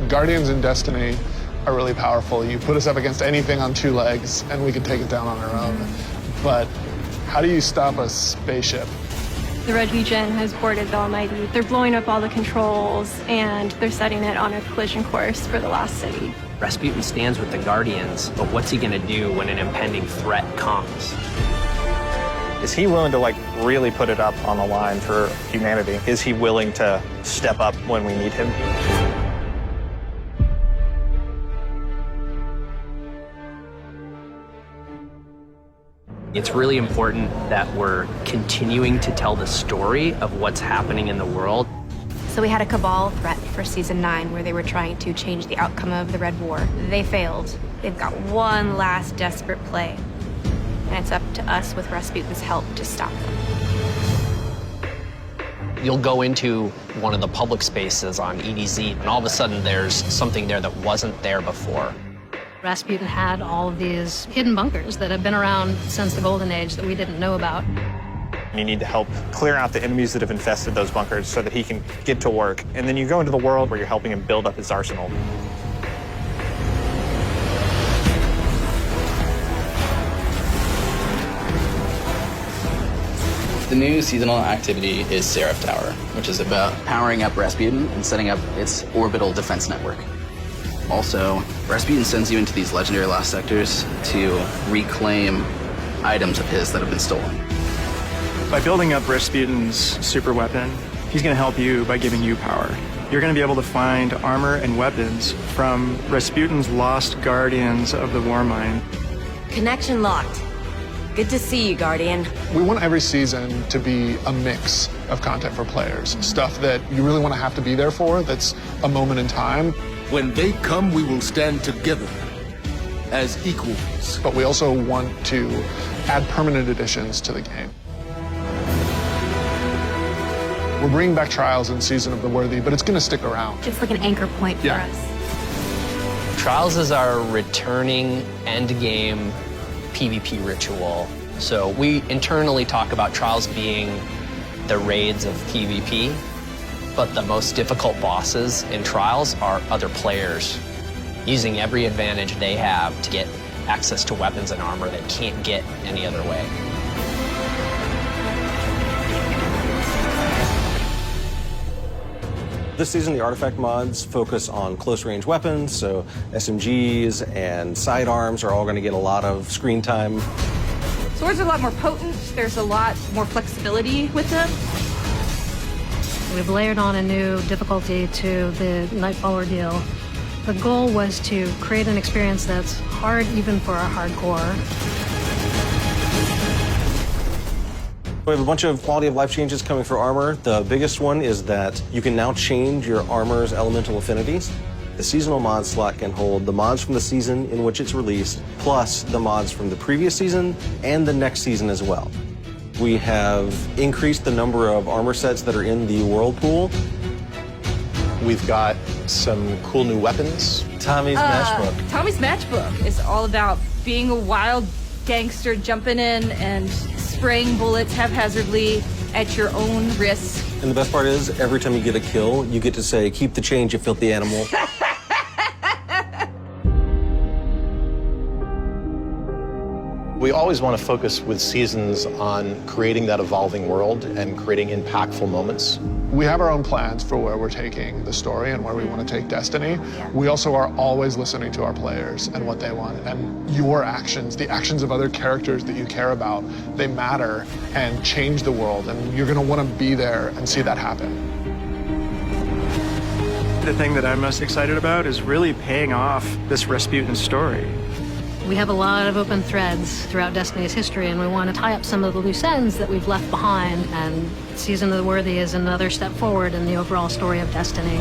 Guardians in Destiny are really powerful. You put us up against anything on two legs, and we can take it down on our own. But how do you stop a spaceship? The Red Legion has boarded the Almighty. They're blowing up all the controls, and they're setting it on a collision course for the Lost City. Rasputin stands with the Guardians, but what's he gonna do when an impending threat comes? Is he willing to, really put it up on the line for humanity? Is he willing to step up when we need him? It's really important that we're continuing to tell the story of what's happening in the world. So we had a Cabal threat for Season 9 where they were trying to change the outcome of the Red War. They failed. They've got one last desperate play. And it's up to us with Rasputin's help to stop them. You'll go into one of the public spaces on EDZ, and all of a sudden there's something there that wasn't there before. Rasputin had all of these hidden bunkers that have been around since the Golden Age that we didn't know about. You need to help clear out the enemies that have infested those bunkers so that he can get to work. And then you go into the world where you're helping him build up his arsenal. The new seasonal activity is Seraph Tower, which is about powering up Rasputin and setting up its orbital defense network. Also, Rasputin sends you into these legendary lost sectors to reclaim items of his that have been stolen. By building up Rasputin's super weapon, he's going to help you by giving you power. You're going to be able to find armor and weapons from Rasputin's lost guardians of the war mine. Connection locked. Good to see you, Guardian. We want every season to be a mix of content for players. Stuff that you really want to have to be there for, that's a moment in time. When they come, we will stand together as equals. But we also want to add permanent additions to the game. We're bringing back Trials in Season of the Worthy, but it's going to stick around. It's like an anchor point for us. Trials is our returning endgame PvP ritual. So we internally talk about Trials being the raids of PvP, but the most difficult bosses in Trials are other players using every advantage they have to get access to weapons and armor they can't get any other way. This season, the artifact mods focus on close-range weapons, so SMGs and sidearms are all going to get a lot of screen time. Swords are a lot more potent. There's a lot more flexibility with them. We've layered on a new difficulty to the Nightfall ordeal. The goal was to create an experience that's hard even for a hardcore. We have a bunch of quality of life changes coming for armor. The biggest one is that you can now change your armor's elemental affinities. The seasonal mod slot can hold the mods from the season in which it's released, plus the mods from the previous season and the next season as well. We have increased the number of armor sets that are in the Whirlpool. We've got some cool new weapons. Tommy's Matchbook. Tommy's Matchbook is all about being a wild gangster jumping in and spraying bullets haphazardly at your own risk. And the best part is, every time you get a kill, you get to say, "Keep the change, you filthy animal." We always want to focus with seasons on creating that evolving world and creating impactful moments. We have our own plans for where we're taking the story and where we want to take Destiny. We also are always listening to our players and what they want. And your actions, the actions of other characters that you care about, they matter and change the world. And you're going to want to be there and see that happen. The thing that I'm most excited about is really paying off this Rasputin story. We have a lot of open threads throughout Destiny's history, and we want to tie up some of the loose ends that we've left behind, and Season of the Worthy is another step forward in the overall story of Destiny.